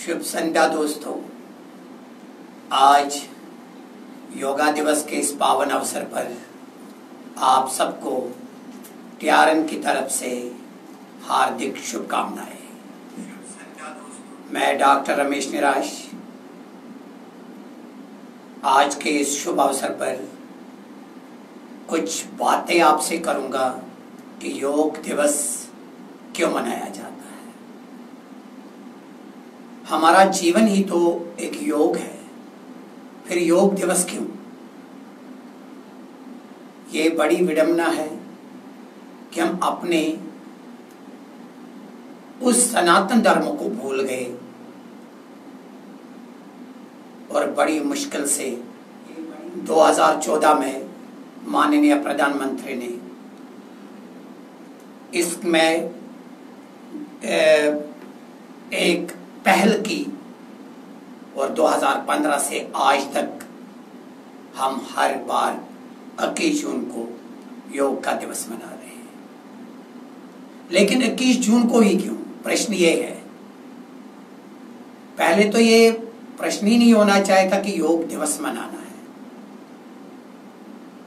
शुभ संध्या दोस्तों। आज योगा दिवस के इस पावन अवसर पर आप सबको टीआरएन की तरफ से हार्दिक शुभकामनाएं। मैं डॉक्टर रमेश निराश आज के इस शुभ अवसर पर कुछ बातें आपसे करूंगा कि योग दिवस क्यों मनाया जाता है। हमारा जीवन ही तो एक योग है, फिर योग दिवस क्यों? ये बड़ी विडंबना है कि हम अपने उस सनातन धर्म को भूल गए और बड़ी मुश्किल से 2014 में माननीय प्रधानमंत्री ने इसमें एक पहल की और 2015 से आज तक हम हर बार 21 जून को योग का दिवस मना रहे हैं। लेकिन 21 जून को ही क्यों? प्रश्न ये है। पहले तो ये प्रश्न ही नहीं होना चाहिए था कि योग दिवस मनाना है,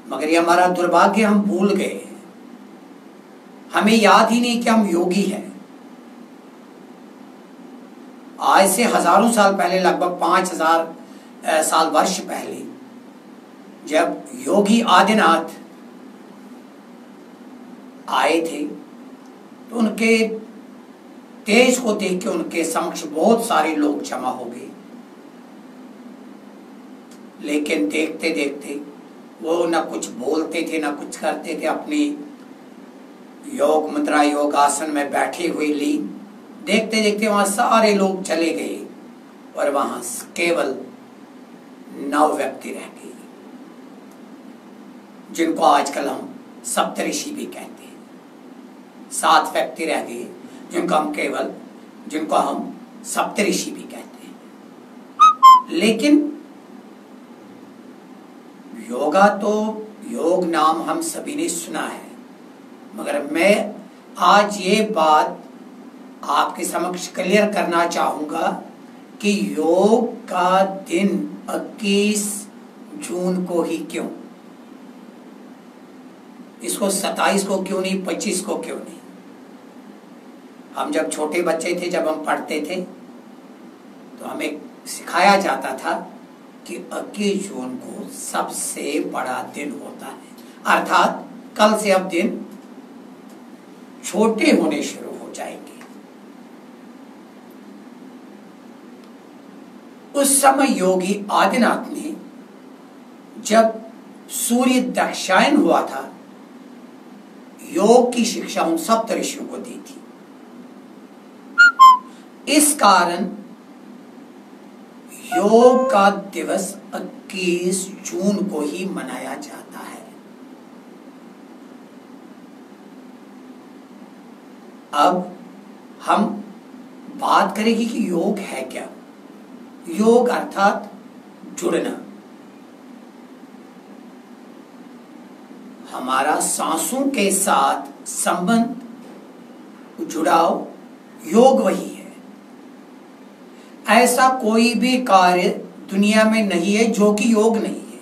मगर ये हमारा दुर्भाग्य, हम भूल गए। हमें याद ही नहीं कि हम योगी हैं। आज से हजारों साल पहले, लगभग 5000 साल वर्ष पहले, जब योगी आदिनाथ आए थे तो उनके तेज को देख के उनके समक्ष बहुत सारे लोग जमा हो गए। लेकिन देखते देखते वो न कुछ बोलते थे, न कुछ करते थे। अपनी योग मुद्रा, योग आसन में बैठे हुए लीन, देखते देखते वहां सारे लोग चले गए और वहां केवल 9 व्यक्ति रह गए, जिनको आजकल हम सप्तऋषि भी कहते हैं। 7 व्यक्ति रह गए जिनको हम सप्तऋषि भी कहते हैं। लेकिन योगा तो योग नाम हम सभी ने सुना है, मगर मैं आज ये बात आपके समक्ष क्लियर करना चाहूंगा कि योग का दिन 21 जून को ही क्यों? इसको 27 को क्यों नहीं, 25 को क्यों नहीं? हम जब छोटे बच्चे थे, जब हम पढ़ते थे, तो हमें सिखाया जाता था कि 21 जून को सबसे बड़ा दिन होता है, अर्थात कल से अब दिन छोटे होने शुरू हो जाएंगे। उस समय योगी आदिनाथ ने जब सूर्य दक्षायन हुआ था, योग की शिक्षा उन सप्तऋषियों को दी थी। इस कारण योग का दिवस 21 जून को ही मनाया जाता है। अब हम बात करेंगे कि योग है क्या। योग अर्थात जुड़ना। हमारा सांसों के साथ संबंध, जुड़ाव, योग वही है। ऐसा कोई भी कार्य दुनिया में नहीं है जो कि योग नहीं है।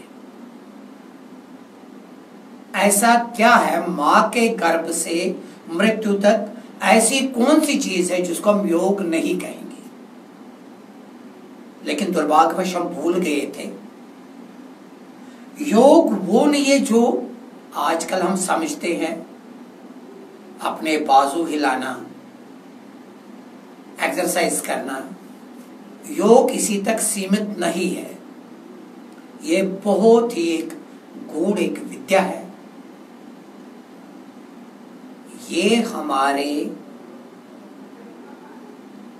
ऐसा क्या है, मां के गर्भ से मृत्यु तक ऐसी कौन सी चीज है जिसको हम योग नहीं कहेंगे? लेकिन दुर्भाग्यवश हम भूल गए थे। योग वो नहीं है जो आजकल हम समझते हैं, अपने बाजू हिलाना, एक्सरसाइज करना। योग इसी तक सीमित नहीं है। ये बहुत ही एक गूढ़ एक विद्या है। ये हमारे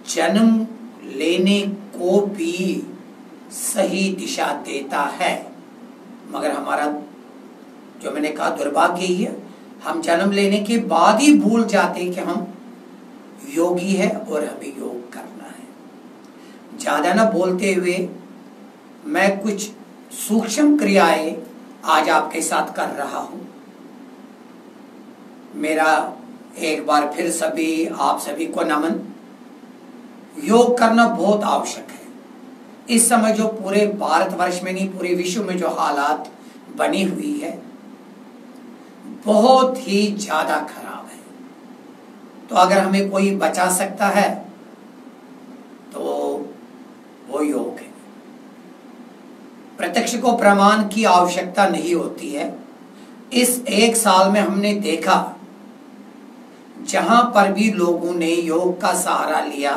जन्म लेने को भी सही दिशा देता है, मगर हमारा, जो मैंने कहा, दुर्भाग्य ही है। हम जन्म लेने के बाद ही भूल जाते कि हम योगी है और हमें योग करना है। ज्यादा ना बोलते हुए मैं कुछ सूक्ष्म क्रियाएं आज आपके साथ कर रहा हूं। मेरा एक बार फिर आप सभी को नमन। योग करना बहुत आवश्यक है। इस समय जो पूरे भारतवर्ष में नहीं पूरे विश्व में जो हालात बनी हुई है बहुत ही ज्यादा खराब है। तो अगर हमें कोई बचा सकता है तो वो योग है। प्रत्यक्ष को प्रमाण की आवश्यकता नहीं होती है। इस एक साल में हमने देखा जहां पर भी लोगों ने योग का सहारा लिया,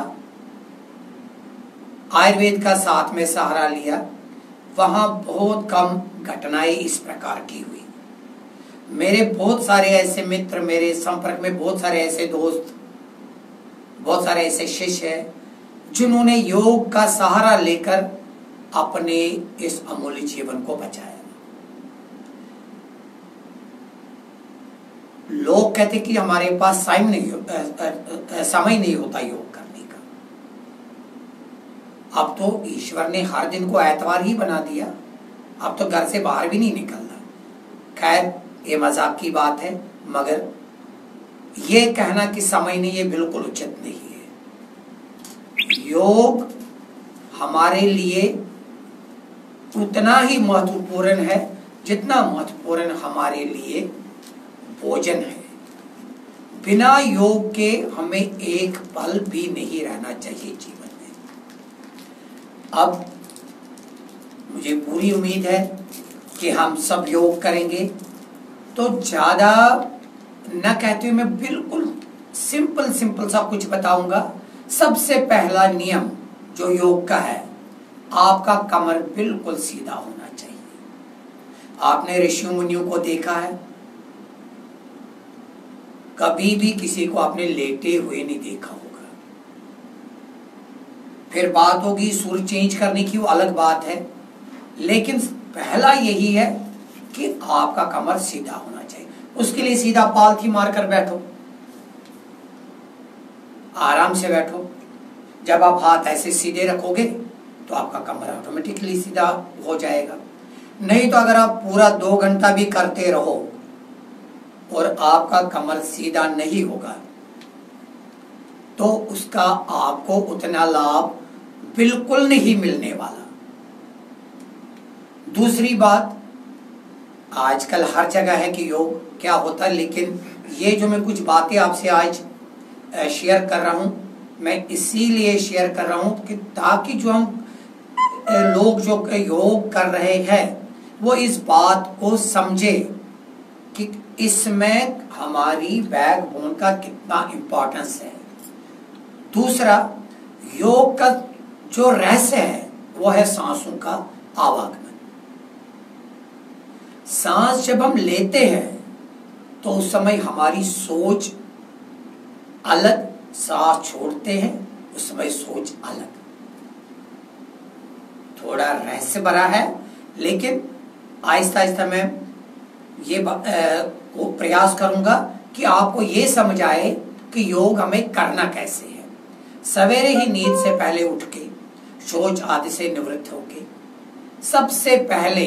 आयुर्वेद का साथ में सहारा लिया, वहां बहुत कम घटनाएं इस प्रकार की हुई। मेरे बहुत सारे ऐसे मित्र, मेरे संपर्क में बहुत सारे ऐसे दोस्त, बहुत सारे ऐसे शिष्य हैं जिन्होंने योग का सहारा लेकर अपने इस अमूल्य जीवन को बचाया। लोग कहते कि हमारे पास समय नहीं होता योग करने का। अब तो ईश्वर ने हर दिन को एतवार ही बना दिया, अब तो घर से बाहर भी नहीं निकलना। खैर ये मजाक की बात है, मगर ये कहना कि समय नहीं, ये बिल्कुल उचित नहीं है। योग हमारे लिए उतना ही महत्वपूर्ण है जितना महत्वपूर्ण हमारे लिए भोजन है। बिना योग के हमें एक पल भी नहीं रहना चाहिए जीवन में। अब मुझे पूरी उम्मीद है कि हम सब योग करेंगे। तो ज्यादा न कहते हुए मैं बिल्कुल सिंपल सा कुछ बताऊंगा। सबसे पहला नियम जो योग का है, आपका कमर बिल्कुल सीधा होना चाहिए। आपने ऋषि मुनियों को देखा है, कभी भी किसी को आपने लेटे हुए नहीं देखा होगा। फिर बात होगी सूर्य चेंज करने की, वो अलग बात है, लेकिन पहला यही है कि आपका कमर सीधा होना चाहिए। उसके लिए सीधा पालथी मारकर बैठो, आराम से बैठो। जब आप हाथ ऐसे सीधे रखोगे तो आपका कमर ऑटोमेटिकली सीधा हो जाएगा। नहीं तो अगर आप पूरा 2 घंटा भी करते रहो और आपका कमर सीधा नहीं होगा तो उसका आपको उतना लाभ बिल्कुल नहीं मिलने वाला। दूसरी बात, आजकल हर जगह है कि योग क्या होता है, लेकिन ये जो मैं कुछ बातें आपसे आज शेयर कर रहा हूं, मैं इसीलिए शेयर कर रहा हूं कि ताकि जो हम लोग जो योग कर रहे हैं वो इस बात को समझे कि इसमें हमारी बैकबोन का कितना इंपॉर्टेंस है। दूसरा, योग का जो रहस्य है वो है सांसों का आवागमन। सांस जब हम लेते हैं तो उस समय हमारी सोच अलग, सांस छोड़ते हैं उस समय सोच अलग। थोड़ा रहस्य भरा है, लेकिन आहिस्ता आहिस्ता मैं ये को प्रयास करूंगा कि आपको ये समझ आए कि योग हमें करना कैसे है। सवेरे ही नींद से पहले उठ के शौच आदि से निवृत्त होके सबसे पहले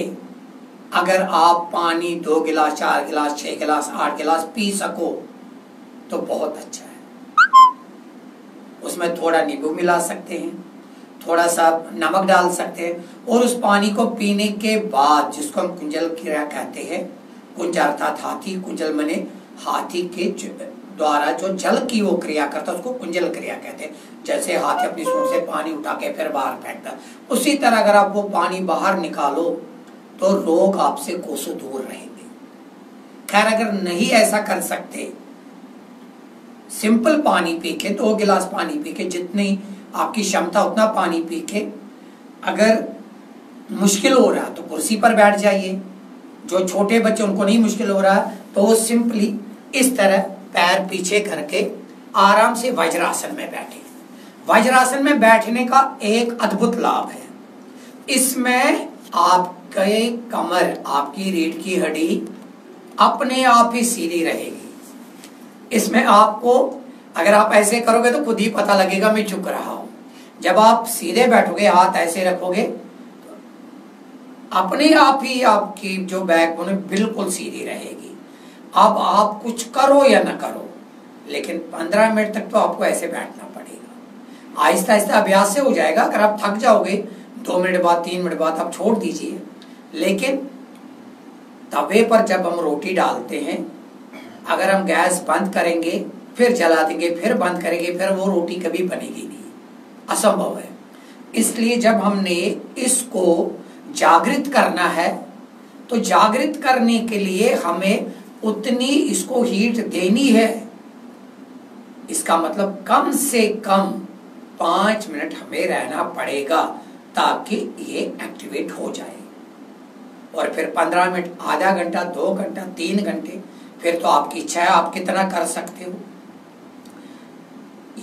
अगर आप पानी 2 गिलास, 4 गिलास, 6 गिलास, 8 गिलास पी सको तो बहुत अच्छा है। उसमें थोड़ा नींबू मिला सकते हैं, थोड़ा सा नमक डाल सकते हैं, और उस पानी को पीने के बाद, जिसको हम कुंजल क्रिया कहते हैं, कुंज अर्थात हाथी, कुंजल मने हाथी के द्वारा जो जल की वो क्रिया करता है उसको कुंजल क्रिया कहते हैं। जैसे हाथी अपनी सूंड से पानी उठा के फिर बाहर फेंकता, उसी तरह अगर आप वो पानी बाहर निकालो तो रोग आपसे कोसों दूर रहेंगे। खैर अगर नहीं ऐसा कर सकते, सिंपल पानी पी के, 2 गिलास पानी पी के, जितनी आपकी क्षमता उतना पानी पी के, अगर मुश्किल हो रहा तो कुर्सी पर बैठ जाइए। जो छोटे बच्चे उनको नहीं मुश्किल हो रहा तो वो सिंपली इस तरह पैर पीछे करके आराम से वज्रासन में बैठे। वज्रासन में बैठने का एक अद्भुत लाभ है, इसमें आपके कमर, आपकी रीढ़ की हड्डी अपने आप ही सीधी रहेगी। इसमें आपको, अगर आप ऐसे करोगे तो खुद ही पता लगेगा मैं झुक रहा हूं। जब आप सीधे बैठोगे, हाथ ऐसे रखोगे, अपने आप ही आपकी जो बैकबोन है बिल्कुल सीधी रहेगी। अब आप कुछ करो या ना करो, लेकिन 15 मिनट तक तो आपको ऐसे बैठना पड़ेगा। आहिस्ता आहिस्ता अभ्यास से हो जाएगा। अगर आप थक जाओगे 2 मिनट बाद 3 मिनट बाद आप छोड़ दीजिए। लेकिन तवे पर जब हम रोटी डालते हैं, अगर हम गैस बंद करेंगे फिर जला देंगे फिर बंद करेंगे, फिर वो रोटी कभी बनेगी नहीं, असंभव है। इसलिए जब हमने इसको जागृत करना है तो जागृत करने के लिए हमें उतनी इसको हीट देनी है। इसका मतलब कम से कम 5 मिनट हमें रहना पड़ेगा ताकि ये एक्टिवेट हो जाए। और फिर 15 मिनट, आधा घंटा, 2 घंटा, 3 घंटे, फिर तो आपकी इच्छा है आप कितना कर सकते हो।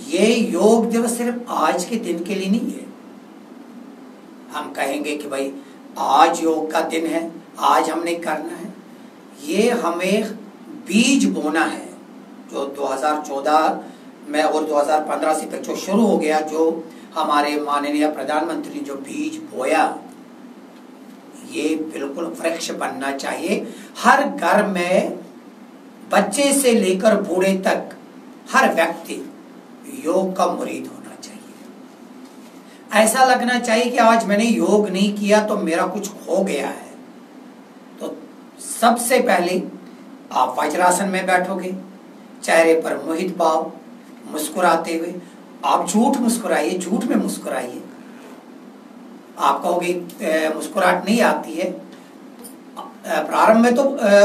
ये योग दिवस सिर्फ आज के दिन के लिए नहीं है। हम कहेंगे कि भाई आज योग का दिन है, आज हमने करना है। ये हमें बीज बोना है जो 2014 में और 2015 से तक जो शुरू हो गया, जो हमारे माननीय प्रधानमंत्री ने जो बीज बोया, ये बिल्कुल वृक्ष बनना चाहिए। हर घर में बच्चे से लेकर बूढ़े तक हर व्यक्ति योग का मुरीद होना चाहिए। ऐसा लगना चाहिए कि आज मैंने योग नहीं किया तो मेरा कुछ खो गया है। तो सबसे पहले आप वज्रासन में बैठोगे, चेहरे पर मोहित भाव, मुस्कुराते हुए। आप झूठ मुस्कुराइए, झूठ में मुस्कुराइए। आप कहोगे मुस्कुराहट नहीं आती है। प्रारंभ में तो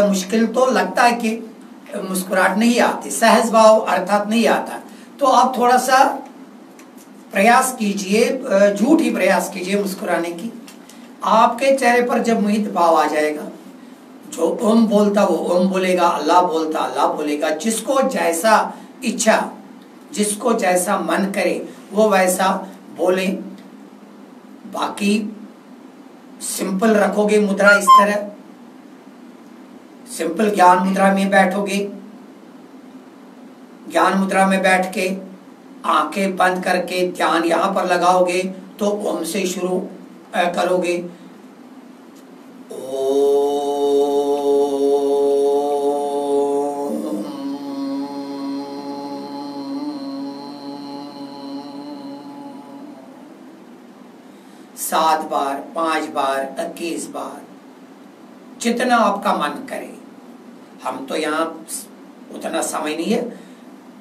मुश्किल तो लगता है कि मुस्कुराहट नहीं आती, सहज भाव अर्थात नहीं आता। तो आप थोड़ा सा प्रयास कीजिए, झूठ ही प्रयास कीजिए मुस्कुराने की। आपके चेहरे पर जब मोहित भाव आ जाएगा, जो ओम बोलता वो ओम बोलेगा, अल्लाह बोलता अल्लाह बोलेगा। जिसको जैसा इच्छा, जिसको जैसा मन करे वो वैसा बोले। बाकी सिंपल रखोगे मुद्रा इस तरह, सिंपल ज्ञान मुद्रा में बैठोगे। ज्ञान मुद्रा में बैठ के आंखें बंद करके ध्यान यहां पर लगाओगे तो ओम से शुरू करोगे। सात बार, 5 बार, 21 बार, जितना आपका मन करे। हम तो यहाँ उतना समय नहीं है,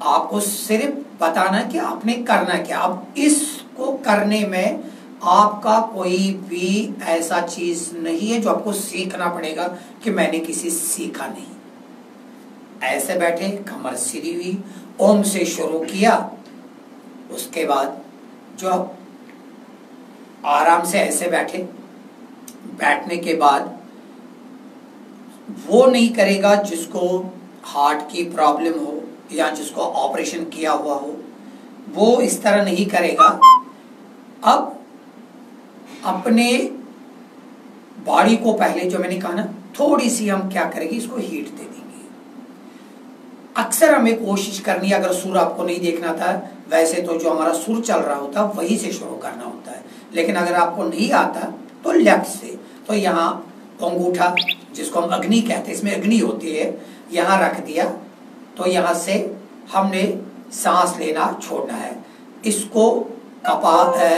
आपको सिर्फ बताना कि आपने करना क्या। अब इसको करने में आपका कोई भी ऐसा चीज नहीं है जो आपको सीखना पड़ेगा कि मैंने किसी सीखा नहीं। ऐसे बैठे, कमर सीधी हुई, ओम से शुरू किया। उसके बाद जो आराम से ऐसे बैठे, बैठने के बाद वो नहीं करेगा जिसको हार्ट की प्रॉब्लम हो या जिसको ऑपरेशन किया हुआ हो, वो इस तरह नहीं करेगा। अब अपने बॉडी को पहले जो मैंने कहा ना, थोड़ी सी हम क्या करेंगे, इसको हीट दे देंगे। अक्सर हमें कोशिश करनी, अगर सुर आपको नहीं देखना था, वैसे तो जो हमारा सुर चल रहा होता है वही से शुरू करना होता है। लेकिन अगर आपको नहीं आता तो लेफ्ट से, तो यहाँ अंगूठा जिसको हम अग्नि कहते हैं, इसमें अग्नि होती है, यहाँ रख दिया। तो यहाँ से हमने सांस लेना छोड़ना है। इसको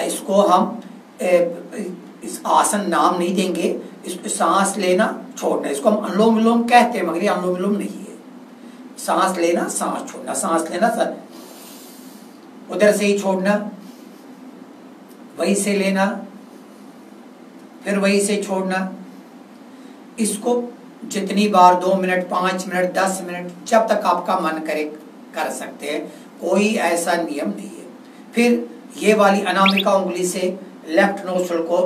इसको हम इस आसन नाम नहीं देंगे, इसको सांस लेना छोड़ना। इसको हम अनुलोम विलोम कहते हैं, मगर ये अनुलोम विलोम नहीं है। सांस लेना, सांस छोड़ना, सांस लेना, सर उधर से ही छोड़ना, वहीं से लेना, फिर वहीं से छोड़ना। इसको जितनी बार, 2 मिनट, 5 मिनट, 10 मिनट, जब तक आपका मन करे कर सकते हैं। कोई ऐसा नियम नहीं है। फिर ये वाली अनामिका उंगली से लेफ्ट नोस्ट्रिल को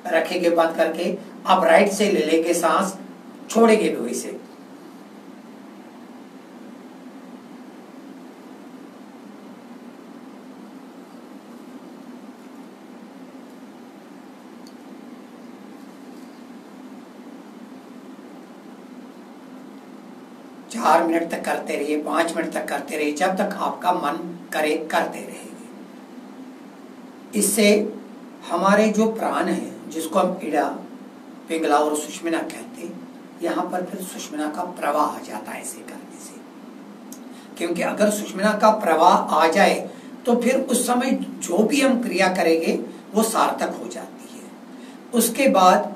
रखेंगे बंद करके, आप राइट से ले लेंगे सांस, छोड़ेंगे भी वहीं से। चार मिनट तक करते रहिए, 5 मिनट तक करते रहिए, जब तक आपका मन करे करते रहेंगे। इससे हमारे जो प्राण है, जिसको हम इड़ा, पिंगला और सुषुम्ना कहते हैं, यहाँ पर फिर सुषुम्ना का प्रवाह आ जाता है ऐसे करने से। क्योंकि अगर सुषुम्ना का प्रवाह आ जाए तो फिर उस समय जो भी हम क्रिया करेंगे वो सार्थक हो जाती है। उसके बाद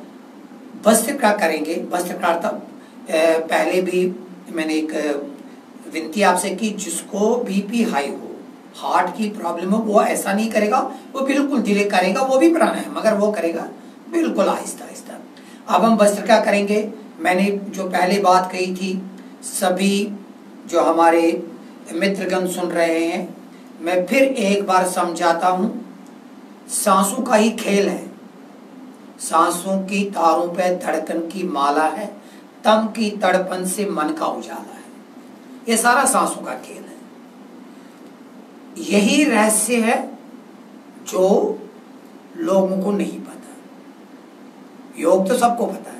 भस्त्रिका करेंगे। भस्त्रिका पहले भी मैंने एक विनती आपसे की, जिसको बीपी हाई हो, हार्ट की प्रॉब्लम हो, वो ऐसा नहीं करेगा, वो बिल्कुल धीरे करेगा, वो भी प्राणायाम, मगर वो करेगा बिल्कुल आहिस्ता आहिस्ता। अब हम भस्त्रिका करेंगे। मैंने जो पहले बात कही थी, सभी जो हमारे मित्रगण सुन रहे हैं, मैं फिर एक बार समझाता हूं। सांसों का ही खेल है। सांसों की तारों पे धड़कन की माला है, तम की तड़पन से मन का उजाला है। ये सारा सांसों का खेल है। यही रहस्य है जो लोगों को नहीं पता। योग तो सबको पता है।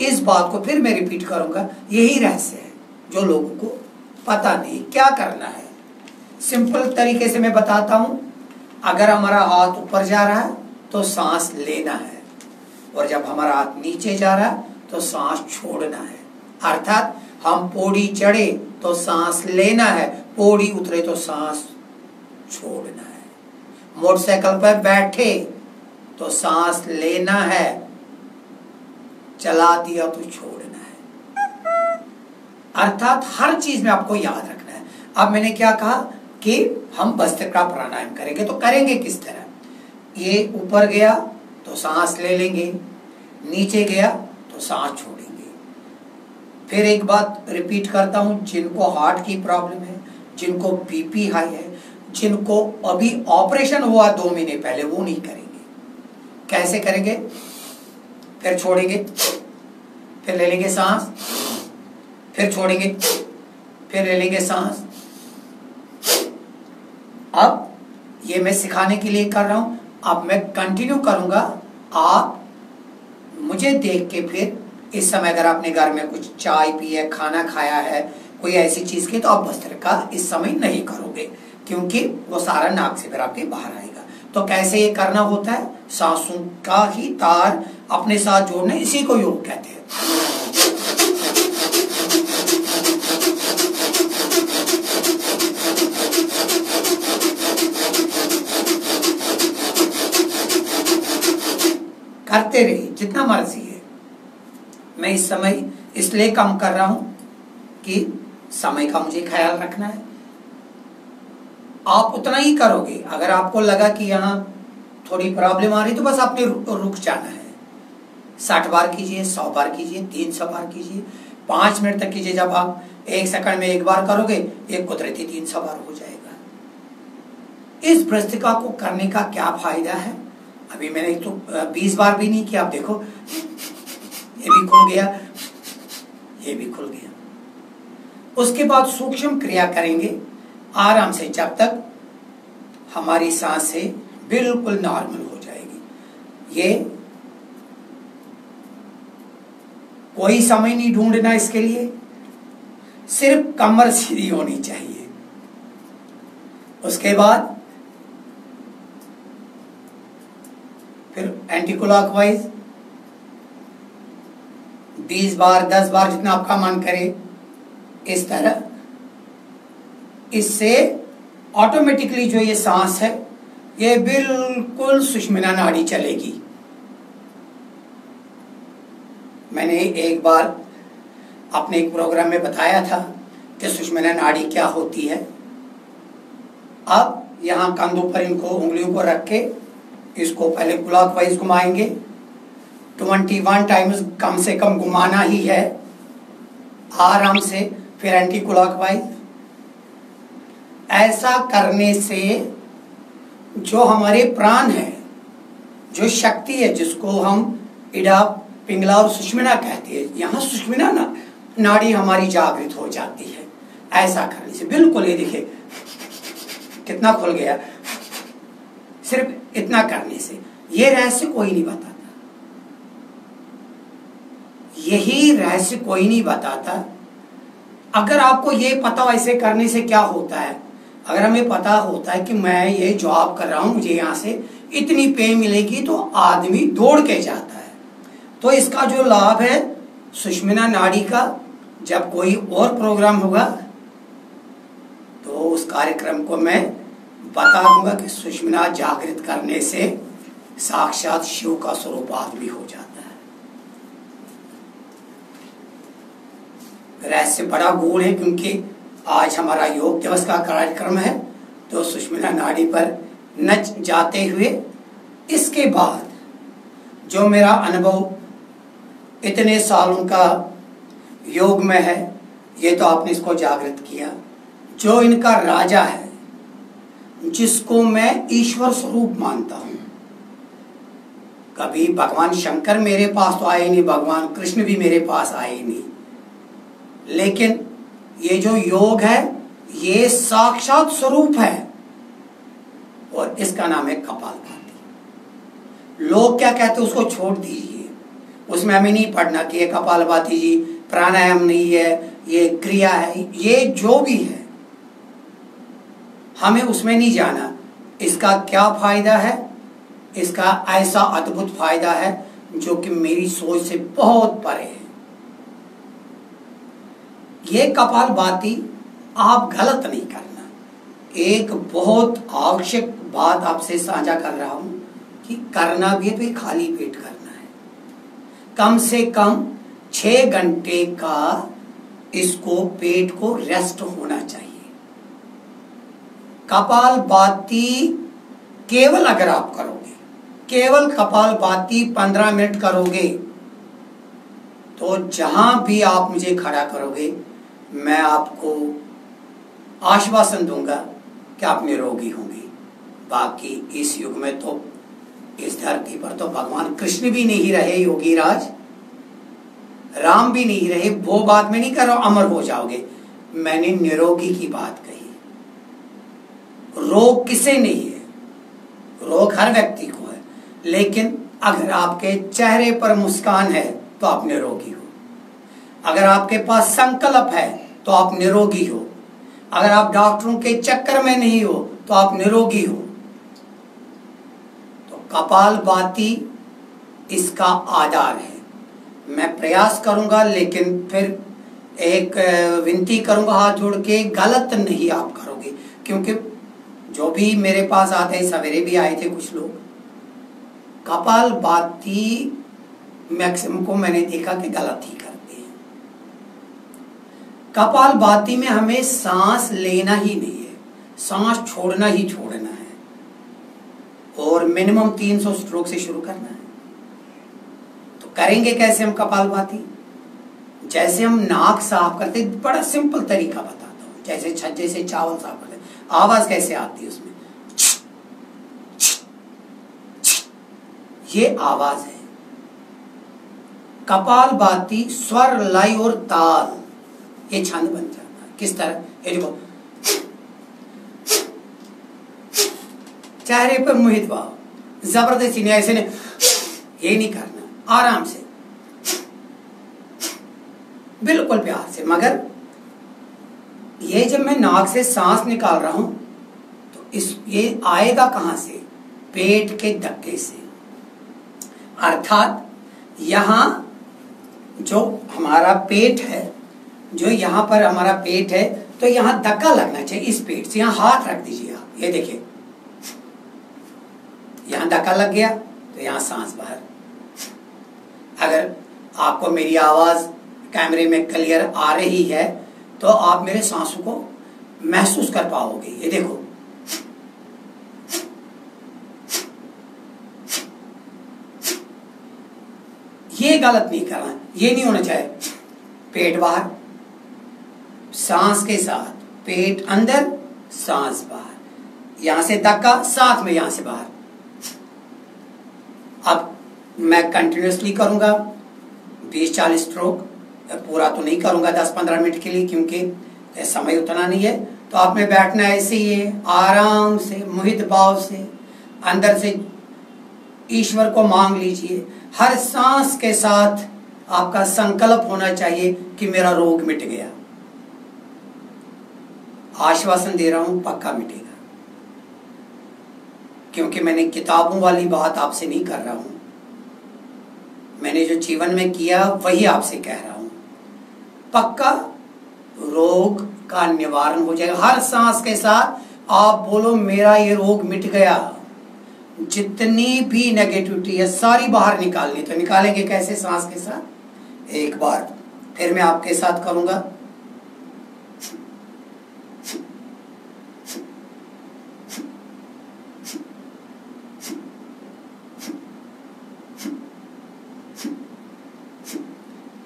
इस बात को फिर मैं रिपीट करूंगा, यही रहस्य है जो लोगों को पता नहीं। क्या करना है, सिंपल तरीके से मैं बताता हूं। अगर हमारा हाथ ऊपर जा रहा है तो सांस लेना है, और जब हमारा हाथ नीचे जा रहा है तो सांस छोड़ना है। अर्थात हम पौड़ी चढ़े तो सांस लेना है, पौड़ी उतरे तो सांस छोड़ना है। मोटरसाइकिल पर बैठे तो सांस लेना है, चला दिया तो छोड़ना है। अर्थात हर चीज में आपको याद रखना है। अब मैंने क्या कहा कि हम भस्त्रिका प्राणायाम करेंगे, तो करेंगे किस तरह? ये ऊपर गया तो सांस ले लेंगे, नीचे गया तो सांस छोड़ेंगे। फिर एक बात रिपीट करता हूं, जिनको हार्ट की प्रॉब्लम है, जिनको बीपी हाई है, जिनको अभी ऑपरेशन हुआ 2 महीने पहले, वो नहीं करेंगे। कैसे करेंगे? फिर छोड़ेंगे, फिर ले लेंगे सांस, फिर छोड़ेंगे, फिर ले लेंगे सांस। अब ये मैं सिखाने के लिए कर रहा हूं, अब मैं कंटिन्यू करूंगा। आप मुझे देख के फिर इस समय अगर आपने घर में कुछ चाय पी है, खाना खाया है, कोई ऐसी चीज की, तो आप भस्त्रिका इस समय नहीं करोगे, क्योंकि वो सारा नाक से फिर आपके बाहर आएगा। तो कैसे ये करना होता है? सांसों का ही तार अपने साथ जोड़ना, इसी को योग कहते हैं। करते रहिए जितना मर्जी है। मैं इस समय इसलिए कम कर रहा हूं कि समय का मुझे ख्याल रखना है। आप उतना ही करोगे। अगर आपको लगा कि यहाँ थोड़ी प्रॉब्लम आ रही तो बस आपने रुक जाना है। 60 बार कीजिए, 100 बार कीजिए, 300 बार कीजिए, 5 मिनट तक कीजिए। जब आप 1 सेकंड में 1 बार करोगे, एक कुदरती 300 बार हो जाएगा। इस भस्त्रिका को करने का क्या फायदा है? अभी मैंने तो 20 बार भी नहीं किया। आप देखो, ये भी खुल गया, ये भी खुल गया। उसके बाद सूक्ष्म क्रिया करेंगे आराम से, जब तक हमारी सांसें बिल्कुल नॉर्मल हो जाएगी। ये कोई समय नहीं ढूंढना इसके लिए, सिर्फ कमर सीधी होनी चाहिए। उसके बाद फिर एंटी क्लॉकवाइज 20 बार, 10 बार, जितना आपका मन करे, इस तरह। इससे ऑटोमेटिकली जो ये सांस है, ये बिल्कुल सुषुम्ना नाड़ी चलेगी। मैंने एक बार अपने एक प्रोग्राम में बताया था कि सुषुम्ना नाड़ी क्या होती है। अब यहाँ कंधों पर इनको, उंगलियों को रख के इसको पहले क्लॉकवाइज घुमाएंगे। 21 टाइम्स कम से कम घुमाना ही है, आराम से। फिर एंटी क्लॉकवाइज। ऐसा करने से जो हमारे प्राण है, जो शक्ति है, जिसको हम इड़ा, पिंगला और सुषुम्ना कहते हैं, यहाँ सुषुम्ना नाड़ी हमारी जागृत हो जाती है। ऐसा करने से बिल्कुल, ये देखिए कितना खुल गया, सिर्फ इतना करने से। ये रहस्य कोई नहीं बताता, यही रहस्य कोई नहीं बताता। अगर आपको ये पता हो ऐसे करने से क्या होता है, अगर हमें पता होता है कि मैं ये जॉब कर रहा हूं, मुझे यहाँ से इतनी पे मिलेगी, तो आदमी दौड़ के जाता है। तो इसका जो लाभ है सुषुम्ना नाड़ी का, जब कोई और प्रोग्राम होगा तो उस कार्यक्रम को मैं बता दूंगा कि सुषुम्ना जागृत करने से साक्षात शिव का स्वरूपात भी हो जाता है। रहस्य बड़ा गूढ़ है, क्योंकि आज हमारा योग दिवस का कार्यक्रम है, तो सुषुम्ना नाड़ी पर नच जाते हुए इसके बाद जो मेरा अनुभव इतने सालों का योग में है, ये तो आपने इसको जागृत किया। जो इनका राजा है, जिसको मैं ईश्वर स्वरूप मानता हूं, कभी भगवान शंकर मेरे पास तो आए नहीं, भगवान कृष्ण भी मेरे पास आए नहीं, लेकिन ये जो योग है ये साक्षात स्वरूप है और इसका नाम है कपालभाति। लोग क्या कहते हैं उसको छोड़ दीजिए, उसमें हमें नहीं पढ़ना कि ये कपालभाति जी प्राणायाम नहीं है, ये क्रिया है, ये जो भी है हमें उसमें नहीं जाना। इसका क्या फायदा है, इसका ऐसा अद्भुत फायदा है जो कि मेरी सोच से बहुत परे है। ये कपालभाति आप गलत नहीं करना। एक बहुत आवश्यक बात आपसे साझा कर रहा हूं कि करना भी है तो खाली पेट करना है। कम से कम 6 घंटे का इसको पेट को रेस्ट होना चाहिए। कपालभाति केवल अगर आप करोगे, केवल कपालभाति 15 मिनट करोगे, तो जहां भी आप मुझे खड़ा करोगे मैं आपको आश्वासन दूंगा कि आप निरोगी होंगे। बाकी इस युग में तो इस धरती पर तो भगवान कृष्ण भी नहीं रहे योगी राज, राम भी नहीं रहे, वो बात में नहीं कर रहा अमर हो जाओगे। मैंने निरोगी की बात कही। रोग किसे नहीं है, रोग हर व्यक्ति को है, लेकिन अगर आपके चेहरे पर मुस्कान है तो आप निरोगी हो। अगर आपके पास संकल्प है तो आप निरोगी हो। अगर आप डॉक्टरों के चक्कर में नहीं हो तो आप निरोगी हो। तो कपालभाति इसका आधार है। मैं प्रयास करूंगा, लेकिन फिर एक विनती करूंगा हाथ जोड़ के, गलत नहीं आप करोगे, क्योंकि जो भी मेरे पास आते हैं, सवेरे भी आए थे कुछ लोग, कपालभाति मैक्सिमम को मैंने देखा कि गलत ही करते हैं। कपालभाति में हमें सांस लेना ही नहीं है, सांस छोड़ना ही छोड़ना है और मिनिमम 300 स्ट्रोक से शुरू करना है। तो करेंगे कैसे हम कपालभाति? जैसे हम नाक साफ करते, बड़ा सिंपल तरीका बताता हूं। जैसे छज्जे से चावल साफ करते, आवाज कैसे आती है उसमें, ये आवाज है। कपालभाति स्वर, लय और ताल, ये छंद बन जाता है। किस तरह? ये देखो, चेहरे पर मोहित भाव, जबरदस्ती नहीं, ऐसे नहीं, ये नहीं करना, आराम से, बिल्कुल प्यार से। मगर ये जब मैं नाक से सांस निकाल रहा हूं तो ये आएगा कहां से? पेट के धक्के से। अर्थात यहां जो हमारा पेट है, जो यहां पर हमारा पेट है, तो यहां धक्का लगना चाहिए इस पेट से। यहां हाथ रख दीजिए आप, ये देखिए, यहां धक्का लग गया तो यहां सांस बाहर। अगर आपको मेरी आवाज कैमरे में क्लियर आ रही है तो आप मेरे सांसों को महसूस कर पाओगे। ये देखो, ये गलत नहीं करना, ये नहीं होना चाहिए। पेट बाहर, सांस के साथ पेट अंदर, सांस बाहर, यहां से धक्का, साथ में यहां से बाहर। अब मैं कंटिन्यूसली करूंगा 20-40 स्ट्रोक, पूरा तो नहीं करूंगा 10-15 मिनट के लिए, क्योंकि समय उतना नहीं है। तो आप में बैठना ऐसे ही है, आराम से, मोहित भाव से, अंदर से ईश्वर को मांग लीजिए। हर सांस के साथ आपका संकल्प होना चाहिए कि मेरा रोग मिट गया। आश्वासन दे रहा हूं, पक्का मिटेगा, क्योंकि मैंने किताबों वाली बात आपसे नहीं कर रहा हूं। मैंने जो जीवन में किया वही आपसे कह रहा हूं। पक्का रोग का निवारण हो जाएगा। हर सांस के साथ आप बोलो मेरा ये रोग मिट गया, जितनी भी नेगेटिविटी है सारी बाहर निकालनी। तो निकालेंगे कैसे? सांस के साथ। एक बार फिर मैं आपके साथ करूंगा।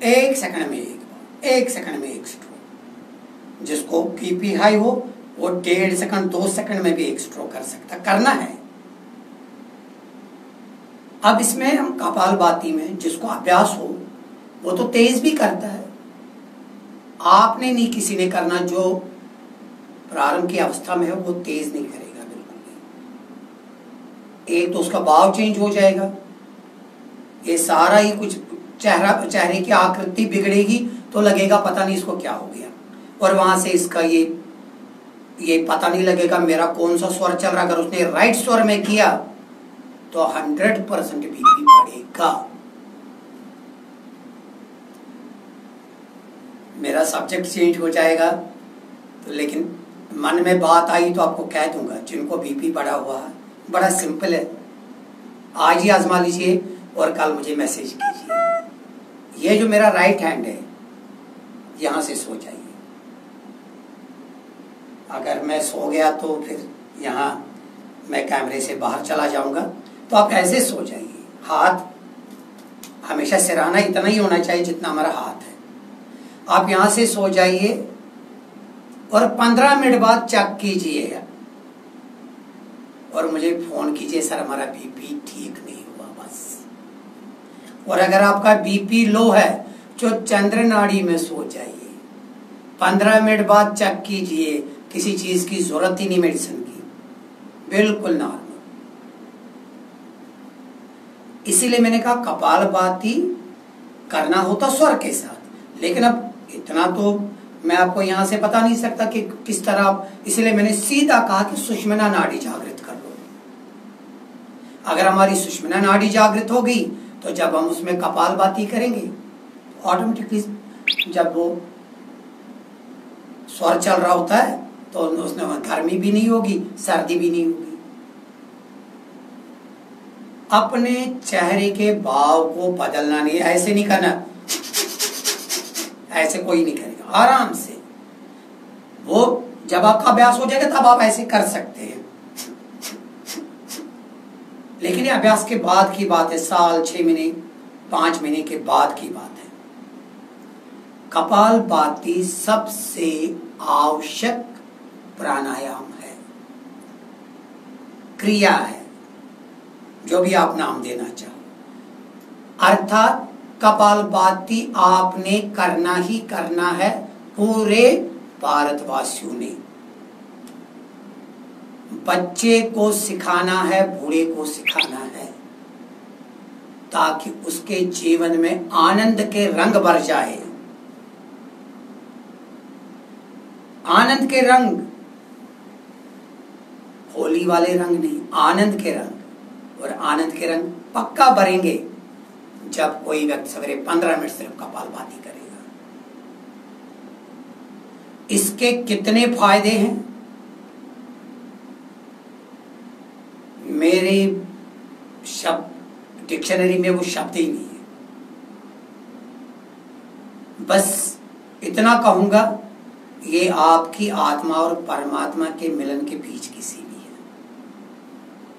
एक सेकंड में एक बार, एक सेकंड में एक स्ट्रोक। जिसको बीपी हाई हो वो 1.5 सेकंड 2 सेकंड में भी एक स्ट्रोक कर सकता। करना है। अब इसमें हम कपालभाति में जिसको अभ्यास हो वो तो तेज भी करता है। आपने नहीं, किसी ने करना जो प्रारंभ की अवस्था में है वो तेज नहीं करेगा बिल्कुल भी। एक तो उसका भाव चेंज हो जाएगा, ये सारा ही कुछ चेहरे की आकृति बिगड़ेगी तो लगेगा पता नहीं इसको क्या हो गया। और वहां से इसका ये पता नहीं लगेगा मेरा कौन सा स्वर चल रहा। अगर उसने राइट स्वर में किया तो 100% बीपी बढ़ेगा। मेरा सब्जेक्ट चेंज हो जाएगा तो, लेकिन मन में बात आई तो आपको कह दूंगा। जिनको बीपी बढ़ा हुआ है, बड़ा सिंपल है, आज ही आजमा लीजिए और कल मुझे मैसेज कीजिए। ये जो मेरा राइट हैंड है, यहां से सो जाइए। अगर मैं सो गया तो फिर यहाँ मैं कैमरे से बाहर चला जाऊंगा, तो आप ऐसे सो जाइए। हाथ हमेशा सिरहाना इतना ही होना चाहिए जितना हमारा हाथ है। आप यहाँ से सो जाइए और 15 मिनट बाद चेक कीजिए और मुझे फोन कीजिए, सर हमारा बीपी ठीक नहीं हुआ बस। और अगर आपका बीपी लो है तो चंद्र नाड़ी में सो जाइए। 15 मिनट बाद चेक कीजिए, किसी चीज की जरूरत ही नहीं मेडिसिन की, बिल्कुल नॉर्मल। इसीलिए मैंने कहा कपालभाति करना होता स्वर के साथ, लेकिन अब इतना तो मैं आपको यहां से बता नहीं सकता कि किस तरह। इसलिए मैंने सीधा कहा कि सुषुम्ना नाड़ी जागृत कर लो। अगर हमारी सुषुम्ना नाड़ी जागृत हो गई तो जब हम उसमें कपालभाति करेंगे तो ऑटोमेटिकली जब वो स्वर चल रहा होता है तो उसमें गर्मी भी नहीं होगी, सर्दी भी नहीं होगी। अपने चेहरे के भाव को बदलना नहीं, ऐसे नहीं करना, ऐसे कोई नहीं करेगा। आराम से वो जब आपका अभ्यास हो जाएगा तब आप ऐसे कर सकते हैं, लेकिन ये अभ्यास के बाद की बात है। साल 6 महीने 5 महीने के बाद की बात है। कपालभाति सबसे आवश्यक प्राणायाम है, क्रिया है, जो भी आप नाम देना चाहो। अर्थात कपालभाति आपने करना ही करना है, पूरे भारतवासियों ने। बच्चे को सिखाना है, बूढ़े को सिखाना है, ताकि उसके जीवन में आनंद के रंग भर जाए। आनंद के रंग, होली वाले रंग नहीं, आनंद के रंग। और आनंद के रंग पक्का भरेंगे जब कोई व्यक्ति सवेरे 15 मिनट सिर्फ कपालभाति करेगा। इसके कितने फायदे हैं मेरे शब्द डिक्शनरी में वो शब्द ही नहीं है। बस इतना कहूंगा, ये आपकी आत्मा और परमात्मा के मिलन के बीच की सीढ़ी है,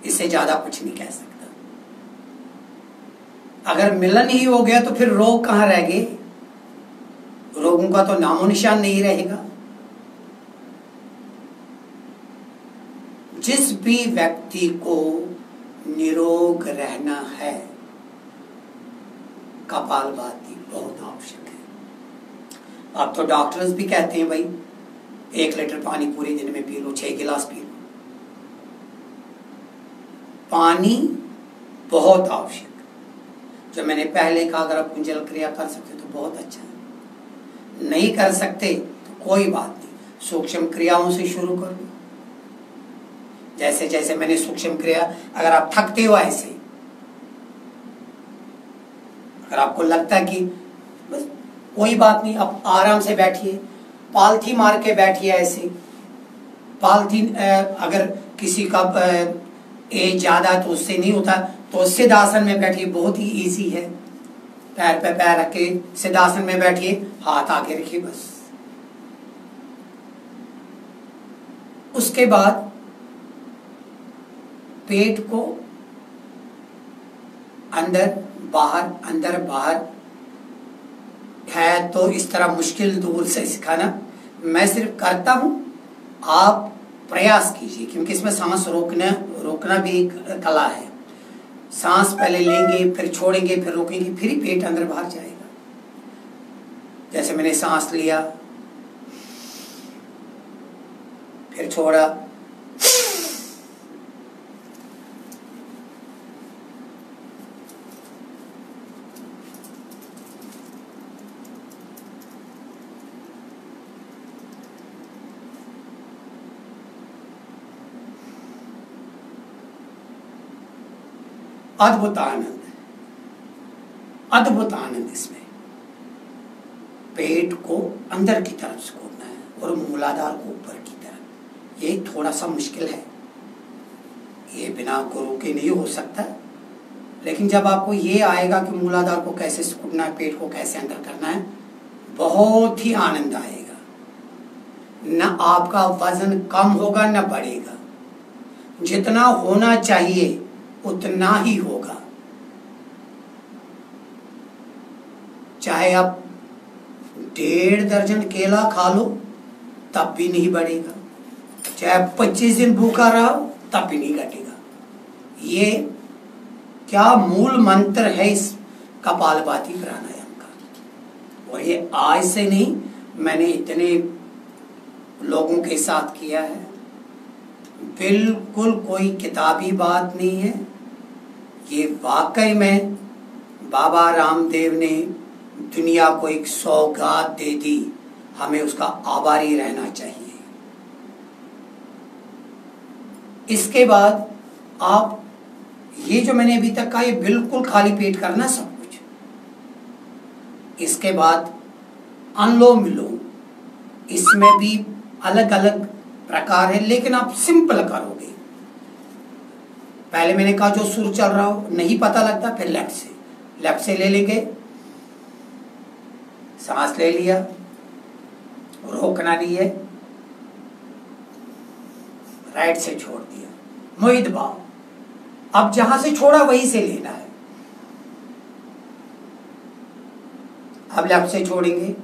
इससे ज्यादा कुछ नहीं कह सकता। अगर मिलन ही हो गया तो फिर रोग कहां रह गए? रोगों का तो नामो निशान नहीं रहेगा। जिस भी व्यक्ति को निरोग रहना है, कपालभाति बहुत आवश्यक है। अब तो डॉक्टर्स भी कहते हैं भाई 1 लीटर पानी पूरे दिन में पी लो, 6 गिलास पी लो। पानी बहुत आवश्यक। जो मैंने पहले कहा, अगर आप कुंजल क्रिया कर सकते तो बहुत अच्छा है, नहीं कर सकते तो कोई बात नहीं, सूक्ष्म क्रियाओं से शुरू कर लो। जैसे जैसे मैंने सूक्ष्म क्रिया, अगर आप थकते हो ऐसे, अगर आपको लगता है कि बस कोई बात नहीं, आप आराम से बैठिए, पालथी मार के बैठिए ऐसे पॉलिथीन अगर किसी का एज ज़्यादा है तो उससे नहीं होता, तो सिद्धासन में बैठिए, बहुत ही इजी है। पैर पे पैर रख के सिद्धासन में बैठिए, हाथ आगे रखिए बस। उसके बाद पेट को अंदर बाहर है तो इस तरह मुश्किल दूर से सिखाना, मैं सिर्फ करता हूं, आप प्रयास कीजिए, क्योंकि इसमें सांस रोकना भी एक कला है। सांस पहले लेंगे, फिर छोड़ेंगे, फिर रोकेंगे, फिर ही पेट अंदर बाहर जाएगा। जैसे मैंने सांस लिया, फिर छोड़ा, अद्भुत आनंद इसमें। पेट को अंदर की तरफ सुकूनना है और मूलाधार को ऊपर की तरफ। ये थोड़ा सा मुश्किल है, ये बिना गुरु के नहीं हो सकता, लेकिन जब आपको ये आएगा कि मूलाधार को कैसे सुकूनना है, पेट को कैसे अंदर करना है, बहुत ही आनंद आएगा। न आपका वजन कम होगा न बढ़ेगा, जितना होना चाहिए उतना ही होगा। चाहे आप 1.5 दर्जन केला खा लो तब भी नहीं बढ़ेगा, चाहे 25 दिन भूखा रहो तब भी नहीं घटेगा। ये क्या मूल मंत्र है इस कपालभाति प्राणायाम का। और ये आज से नहीं, मैंने इतने लोगों के साथ किया है, बिल्कुल कोई किताबी बात नहीं है। ये वाकई में बाबा रामदेव ने दुनिया को एक सौगात दे दी, हमें उसका आभारी रहना चाहिए। इसके बाद आप ये जो मैंने अभी तक कहा, ये बिल्कुल खाली पेट करना सब कुछ। इसके बाद अनुलोम विलोम, इसमें भी अलग अलग प्रकार है, लेकिन आप सिंपल करोगे। पहले मैंने कहा जो सुर चल रहा हो नहीं पता लगता, फिर लेफ्ट से ले लेंगे, सांस ले लिया, रोकना नहीं है, राइट से छोड़ दिया, मोहित भाव। अब जहां से छोड़ा वहीं से लेना है। अब लेफ्ट से छोड़ेंगे,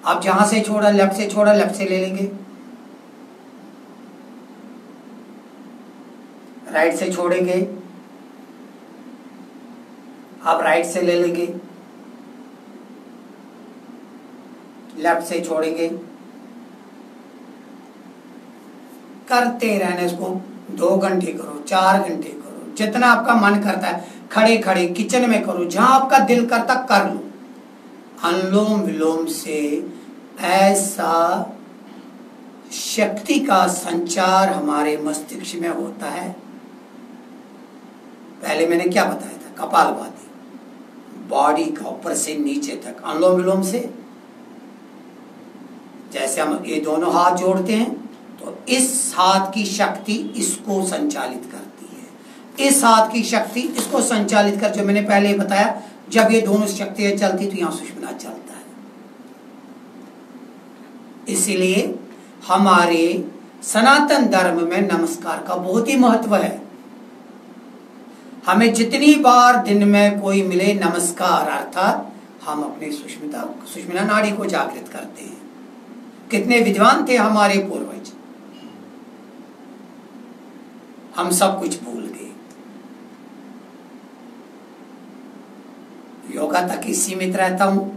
अब जहां से छोड़ा लेफ्ट से छोड़ा, लेफ्ट से ले लेंगे, राइट से छोड़ेंगे, अब राइट से ले लेंगे, लेफ्ट से छोड़ेंगे। करते रहना इसको, 2 घंटे करो, 4 घंटे करो, जितना आपका मन करता है। खड़े खड़े किचन में करो, जहां आपका दिल करता कर लो। अनुलोम विलोम से ऐसा शक्ति का संचार हमारे मस्तिष्क में होता है। पहले मैंने क्या बताया था, कपालभाति, बॉडी का ऊपर से नीचे तक। अनुलोम विलोम से जैसे हम ये दोनों हाथ जोड़ते हैं तो इस हाथ की शक्ति इसको संचालित करती है, इस हाथ की शक्ति इसको संचालित कर, जो मैंने पहले बताया, जब ये दोनों शक्तियां चलती तो यहां सुषुम्ना चलता है। इसीलिए हमारे सनातन धर्म में नमस्कार का बहुत ही महत्व है। हमें जितनी बार दिन में कोई मिले नमस्कार, अर्थात हम अपनी सुषुम्ना नाड़ी को जागृत करते हैं। कितने विद्वान थे हमारे पूर्वज, हम सब कुछ भूल गए। योगा तक ही सीमित रहता हूं।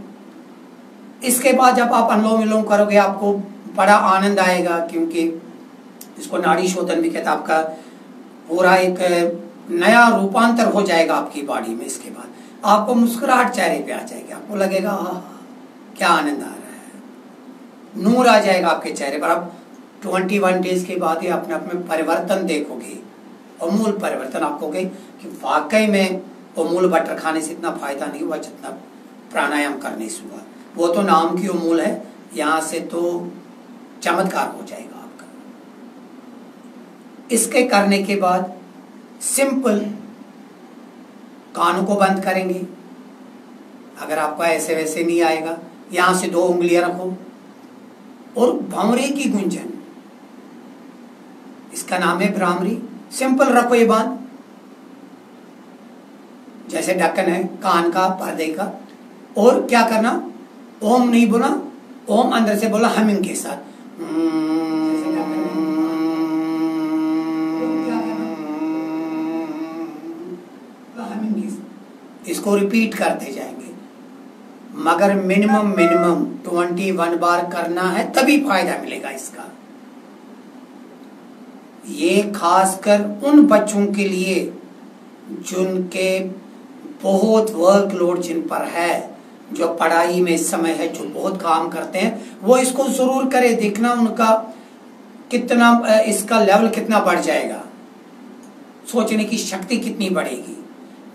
इसके बाद जब आप अनुलोम विलोम करोगे आपको बड़ा आनंद आएगा, क्योंकि इसको नाड़ी शोधन भी कहता है। आपका पूरा एक नया रूपांतर हो जाएगा आपकी बॉडी में। इसके बाद आपको मुस्कुराहट चेहरे पे आ जाएगी, आपको लगेगा क्या आनंद आ रहा है, नूर आ जाएगा आपके चेहरे पर। आप 21 डेज के बाद ही अपने आप में परिवर्तन देखोगे, अमूल परिवर्तन। आप कहोगे कि वाकई में अमूल बटर खाने से इतना फायदा नहीं हुआ जितना प्राणायाम करने से हुआ। वो तो नाम की अमूल है, यहाँ से तो चमत्कार हो जाएगा आपका। इसके करने के बाद सिंपल कानों को बंद करेंगे। अगर आपको ऐसे वैसे नहीं आएगा, यहाँ से 2 उंगलियां रखो और भंवरे की गुंजन, इसका नाम है भ्रामरी। सिंपल रखो ये बात, जैसे ढक्कन है कान का, पर्दे का। और क्या करना, ओम नहीं बोला, ओम अंदर से बोला हमिंग के साथ। इसको रिपीट करते जाएंगे, मगर मिनिमम 21 बार करना है, तभी फायदा मिलेगा इसका। ये खासकर उन बच्चों के लिए जिनके बहुत वर्कलोड जिन पर है, जो पढ़ाई में इस समय है, जो बहुत काम करते हैं, वो इसको जरूर करें। देखना उनका कितना, इसका लेवल कितना बढ़ जाएगा, सोचने की शक्ति कितनी बढ़ेगी।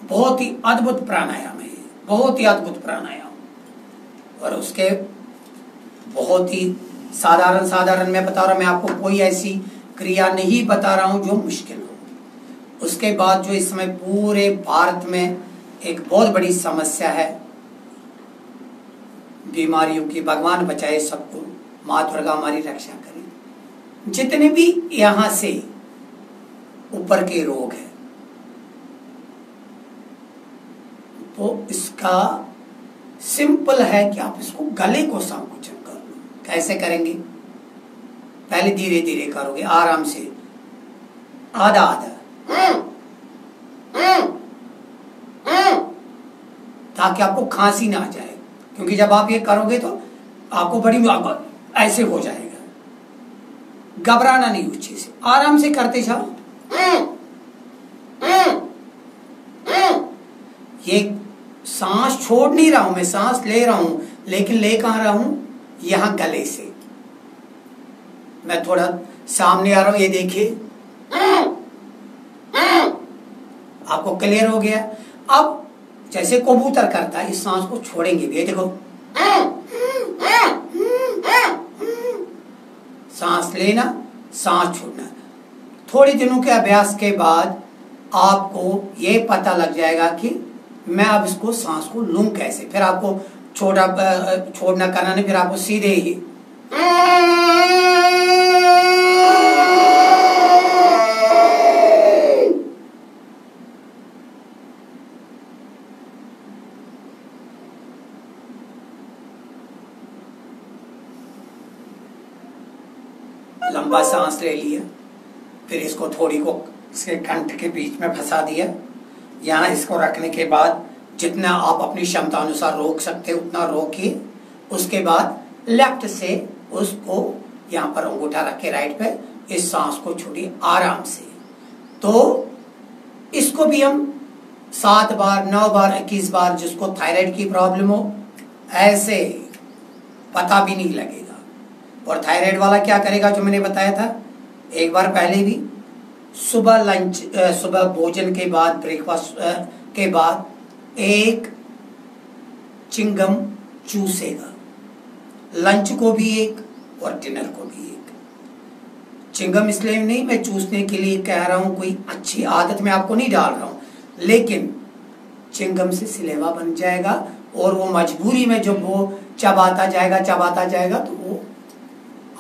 बहुत ही अद्भुत प्राणायाम है, बहुत ही अद्भुत प्राणायाम। और उसके बहुत ही साधारण मैं बता रहा हूं, मैं आपको कोई ऐसी क्रिया नहीं बता रहा हूं जो मुश्किल हो। उसके बाद जो इस समय पूरे भारत में एक बहुत बड़ी समस्या है बीमारियों की, भगवान बचाए सबको, माँ दुर्गा हमारी रक्षा करे। जितने भी यहाँ से ऊपर के रोग है, तो इसका सिंपल है कि आप इसको गले को संकुचन कर लो। कैसे करेंगे, पहले धीरे धीरे करोगे, आराम से, आधा आधा, ताकि आपको खांसी ना आ जाए। क्योंकि जब आप ये करोगे तो आपको बड़ी ऐसे हो जाएगा। घबराना नहीं उस चीज से, आराम से करते जाओ। ये सांस छोड़ नहीं रहा हूं मैं, सांस ले रहा हूं, लेकिन ले कहां रहा हूं, यहां गले से। मैं थोड़ा सामने आ रहा हूं, ये देखिए, आपको क्लियर हो गया। अब जैसे कबूतर करता है, इस सांस को छोड़ेंगे भी, ये देखो, सांस लेना, सांस छोड़ना। थोड़े दिनों के अभ्यास के बाद आपको ये पता लग जाएगा कि मैं अब इसको सांस को लूं कैसे। फिर आपको छोड़ना करना नहीं, फिर आपको सीधे ही लंबा सांस ले लिया, फिर इसको थोड़ी को इसके कंठ के बीच में फंसा दिया। यहाँ इसको रखने के बाद जितना आप अपनी क्षमता अनुसार रोक सकते उतना रोकिए। उसके बाद लेफ्ट से उसको यहाँ पर अंगूठा रख के राइट पे इस सांस को छोड़िए आराम से। तो इसको भी हम 7 बार, 9 बार, 21 बार, जिसको थायराइड की प्रॉब्लम हो, ऐसे पता भी नहीं लगेगा। और थायराइड वाला क्या करेगा, जो मैंने बताया था एक बार पहले भी, सुबह भोजन के बाद, ब्रेकफास्ट के बाद एक चिंगम चूसेगा, लंच को भी एक और डिनर को भी एक। चिंगम इसलिए नहीं मैं चूसने के लिए कह रहा हूँ, कोई अच्छी आदत में आपको नहीं डाल रहा हूँ, लेकिन चिंगम से सिलेवा बन जाएगा और वो मजबूरी में जब वो चबाता जाएगा तो वो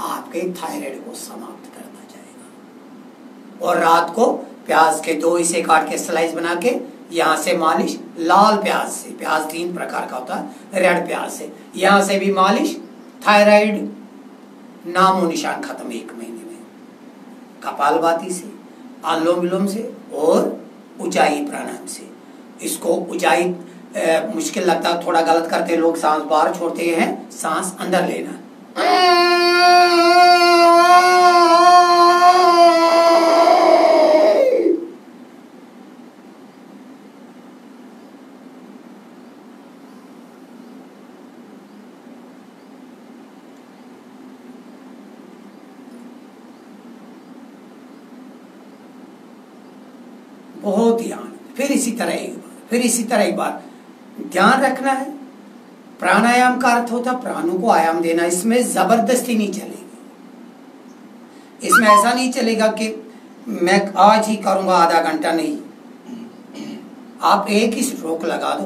आपके थायराइड को समाप्त करता जाएगा। और रात को प्याज के 2 हिस्से काट के स्लाइस बना के यहाँ से मालिश, लाल प्याज से, प्याज 3 प्रकार का होता है, रेड प्याज से, यहाँ से भी मालिश। थायराइड नामो निशान खत्म 1 महीने में। कपालभाति से, अनुलोम विलोम से और ऊंचाई प्राणायाम से। इसको ऊंचाई मुश्किल लगता है, थोड़ा गलत करते लोग, सांस बाहर छोड़ते हैं, सांस अंदर लेना। बहुत ध्यान, फिर इसी तरह एक बार ध्यान रखना है। प्राणायाम का अर्थ होता प्राणों को आयाम देना। इसमें जबरदस्ती नहीं चलेगी। इसमें ऐसा नहीं चलेगा कि मैं आज ही करूंगा आधा घंटा, नहीं। आप एक ही स्ट्रोक लगा दो,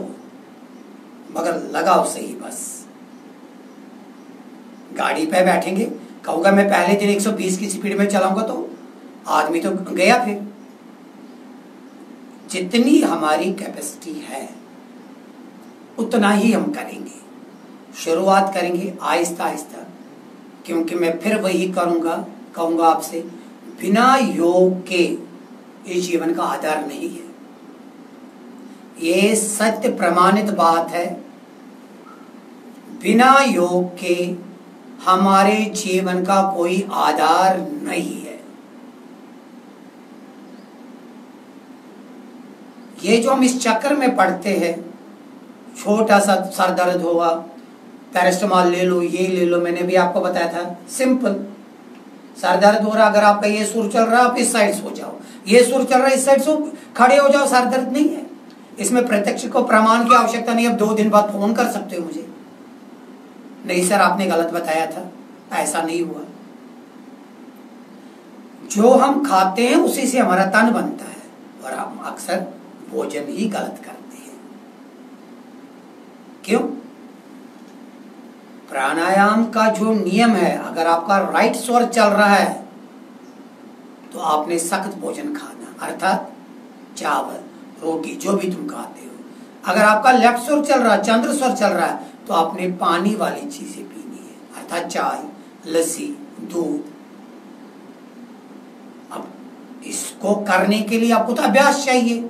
मगर लगाओ सही। बस गाड़ी पे बैठेंगे, कहूँगा मैं पहले दिन 120 की स्पीड में चलाऊंगा तो आदमी तो गया। फिर जितनी हमारी कैपेसिटी है उतना ही हम करेंगे। शुरुआत करेंगे आहिस्ता आहिस्ता, क्योंकि मैं फिर वही कहूँगा आपसे, बिना योग के इस जीवन का आधार नहीं है। ये सत्य प्रमाणित बात है। बिना योग के हमारे जीवन का कोई आधार नहीं है। ये जो हम इस चक्कर में पड़ते हैं, छोटा सा सर दर्द होगा, पैरास्टामॉल ले लो, ये ले लो। मैंने भी आपको बताया था, सिंपल। सर दर्द हो रहा, अगर आपका ये सुर चल रहा, आप इस साइड सो जाओ। ये सुर चल रहा, इस साइड सो खड़े हो जाओ, सर दर्द नहीं है। इसमें प्रत्यक्ष को प्रमाण की आवश्यकता नहीं। अब 2 दिन बाद फोन कर सकते हो मुझे, नहीं सर आपने गलत बताया था, ऐसा नहीं हुआ। जो हम खाते हैं उसी से हमारा तन बनता है, और हम अक्सर भोजन ही गलत करते हैं। क्यों? प्राणायाम का जो नियम है, अगर आपका राइट स्वर चल रहा है तो आपने सख्त भोजन खाना, अर्थात चावल, रोटी, जो भी तुम खाते हो। अगर आपका लेफ्ट स्वर चल रहा है, चंद्र स्वर चल रहा है, तो आपने पानी वाली चीजें पीनी है, अर्थात चाय, लस्सी, दूध। अब इसको करने के लिए आपको तो अभ्यास चाहिए।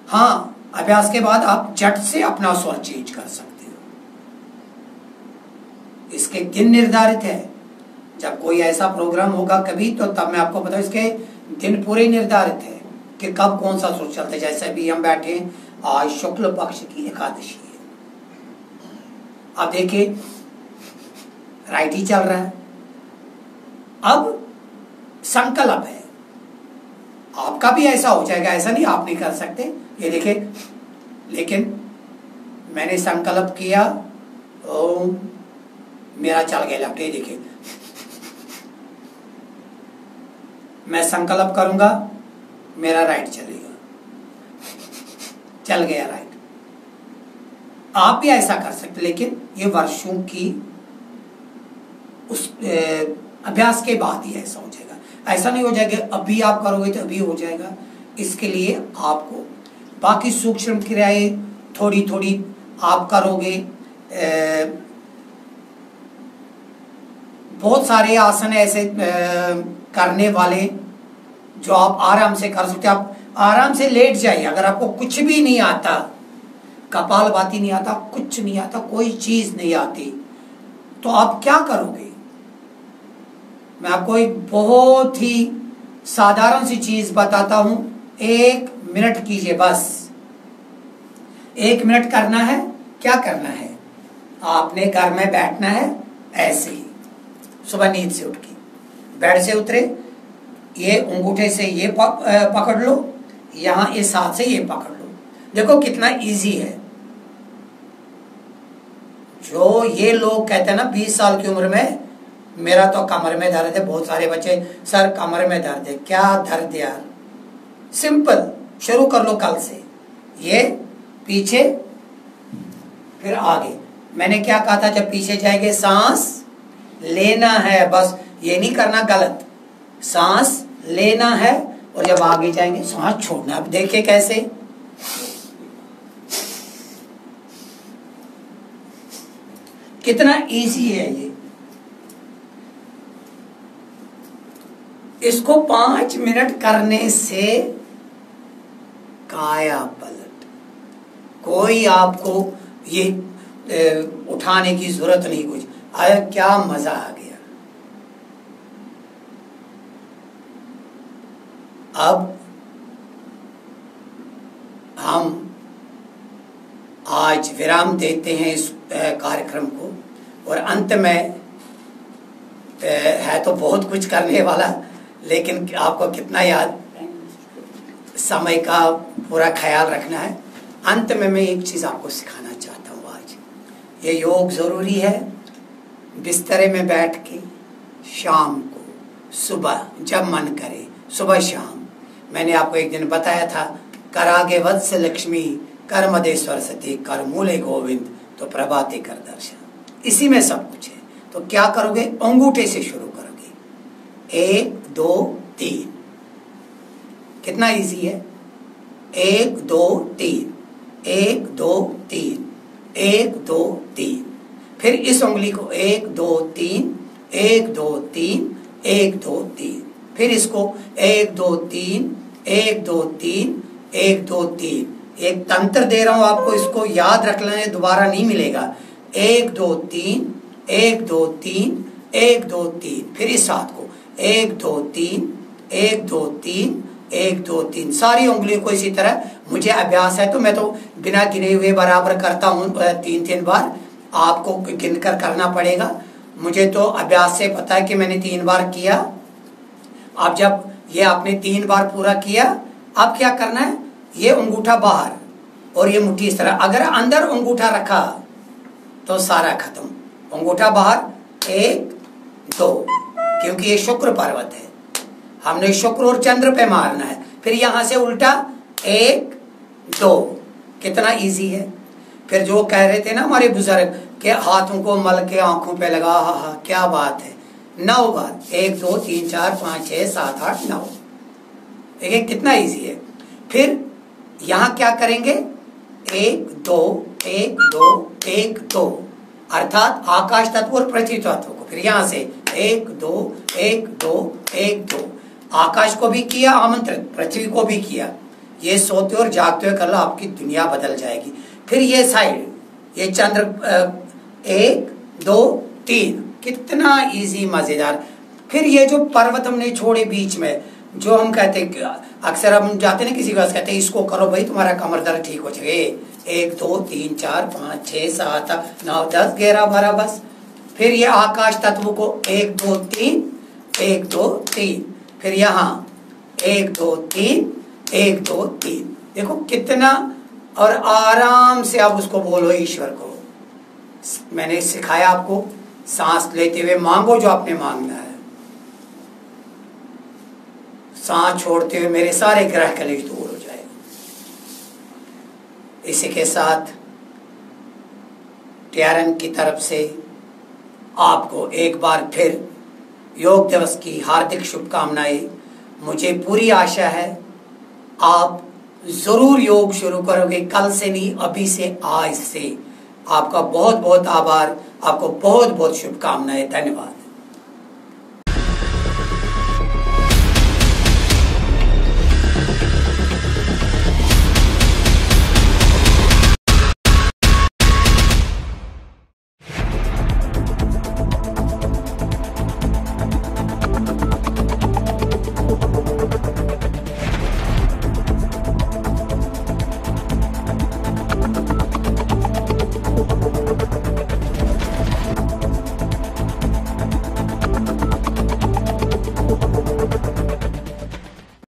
हाँ, अभ्यास के बाद आप झट से अपना स्वर चेंज कर सकते हो। इसके दिन निर्धारित है। जब कोई ऐसा प्रोग्राम होगा कभी, तो तब मैं आपको बताऊं, इसके दिन पूरे निर्धारित है कि कब कौन सा स्वर चलता है। जैसे भी हम बैठे, आज शुक्ल पक्ष की एकादशी है। अब देखिए राइट ही चल रहा है। अब संकल्प है, आपका भी ऐसा हो जाएगा। ऐसा नहीं आप नहीं कर सकते, ये देखिए। लेकिन मैंने संकल्प किया, ओम, मेरा चल गया लेफ्ट। ये देखिए, मैं संकल्प करूंगा, मेरा राइट चलेगा, चल गया राइट। आप भी ऐसा कर सकते, लेकिन ये वर्षों की उस अभ्यास के बाद ही ऐसा हो जाएगा। ऐसा नहीं हो जाएगा अभी आप करोगे तो अभी हो जाएगा। इसके लिए आपको बाकी सूक्ष्म क्रियाएं थोड़ी थोड़ी आप करोगे। बहुत सारे आसन ऐसे करने वाले जो आप आराम से कर सकते। आप आराम से लेट जाइए। अगर आपको कुछ भी नहीं आता, कपालभाति नहीं आता, कुछ नहीं आता, कोई चीज नहीं आती, तो आप क्या करोगे? मैं आपको एक बहुत ही साधारण सी चीज बताता हूं। 1 मिनट कीजिए, बस 1 मिनट करना है। क्या करना है? आपने घर में बैठना है ऐसे ही। सुबह नींद से उठ के बेड से उतरे, ये अंगूठे से ये पकड़ लो, यहाँ इस हाथ से ये पकड़ लो। देखो कितना इजी है। जो ये लोग कहते हैं ना 20 साल की उम्र में मेरा तो कमर में दर्द है, बहुत सारे बच्चे सर कमर में दर्द है। क्या दर्द यार, सिंपल शुरू कर लो कल से। ये पीछे फिर आगे। मैंने क्या कहा था, जब पीछे जाएंगे सांस लेना है, बस ये नहीं करना गलत। सांस लेना है और जब आगे जाएंगे सांस छोड़ना। अब देखिए कैसे, कितना इजी है ये। इसको 5 मिनट करने से काया पलट। कोई आपको ये उठाने की जरूरत नहीं। कुछ आया, क्या मजा आ गया। अब हम आज विराम देते हैं इस कार्यक्रम को, और अंत में है तो बहुत कुछ करने वाला, लेकिन आपको कितना याद, समय का पूरा ख्याल रखना है। अंत में मैं एक चीज आपको सिखाना चाहता हूँ आज। ये योग जरूरी है। बिस्तरे में बैठ के शाम को, सुबह जब मन करे, सुबह शाम। मैंने आपको एक दिन बताया था, करागे वत्स लक्ष्मी कर मदे सरस्वती कर मूले गोविंद तो प्रभाते कर दर्शन। इसी में सब कुछ है। तो क्या करोगे, अंगूठे से शुरू करोगे। 1 2 3। कितना इजी है। 1 2 3, 1 2 3, 1 2 3। फिर इस उंगली को 1 2 3, 1 2 3, 1 2 3। फिर इसको 1 2 3, 1 2 3, 1 2 3। एक तंत्र दे रहा हूं आपको, इसको याद रख लेना, दोबारा नहीं मिलेगा। 1 2 3, 1 2 3, 1 2 3। फिर इस हाथ को 1 2 3, 1 2 3, 1 2 3। सारी उंगलियों को इसी तरह, मुझे अभ्यास है तो मैं तो बिना गिने हुए बराबर करता हूँ 3-3 बार। आपको गिनकर करना पड़ेगा। मुझे तो अभ्यास से पता है कि मैंने 3 बार किया। अब जब ये आपने 3 बार पूरा किया, अब क्या करना है, ये अंगूठा बाहर और ये मुट्ठी इस तरह। अगर अंदर अंगूठा रखा तो सारा खत्म। अंगूठा बाहर, 1 2, क्योंकि ये शुक्र पर्वत है, हमने शुक्र और चंद्र पे मारना है। फिर यहां से उल्टा 1 2। कितना इजी है। फिर जो कह रहे थे ना हमारे बुजुर्ग के हाथों को मल के आंखों पे लगा, हा क्या बात है। 9 बार, 1 2 3 4 5 6 7 8 9। देखिए कितना इजी है। फिर यहां क्या करेंगे, 1 2 1 2 1 2, अर्थात आकाश तत्व और पृथ्वी तत्व को। फिर यहां से 1 2 1 2 1 2। आकाश को भी किया आमंत्रित, पृथ्वी को भी किया। ये सोते और जागते हुए कर लो, आपकी दुनिया बदल जाएगी। फिर ये साइड, ये चंद्र 1 2 3। कितना इजी, मजेदार। फिर ये जो पर्वत हमने छोड़े बीच में, जो हम कहते हैं, अक्सर हम जाते ना किसी के पास, कहते हैं इसको करो भाई तुम्हारा कमर दर्द ठीक हो जाएगा। 1 2 3 4 5 6 7 8 9 10 11 12 बस। फिर ये आकाश तत्व को 1 2 3, 1 2 3। फिर यहाँ 1 2 3, 1 2 3। देखो कितना, और आराम से आप उसको बोलो ईश्वर को। मैंने सिखाया आपको, सांस लेते हुए मांगो जो आपने मांगना है। सांस छोड़ते हुए मेरे सारे ग्रह कलेश दूर हो जाएगा। इसी के साथ टीआरएन की तरफ से आपको एक बार फिर योग दिवस की हार्दिक शुभकामनाएं। मुझे पूरी आशा है आप जरूर योग शुरू करोगे, कल से नहीं, अभी से, आज से। आपका बहुत बहुत आभार, आपको बहुत बहुत शुभकामनाएं। धन्यवाद।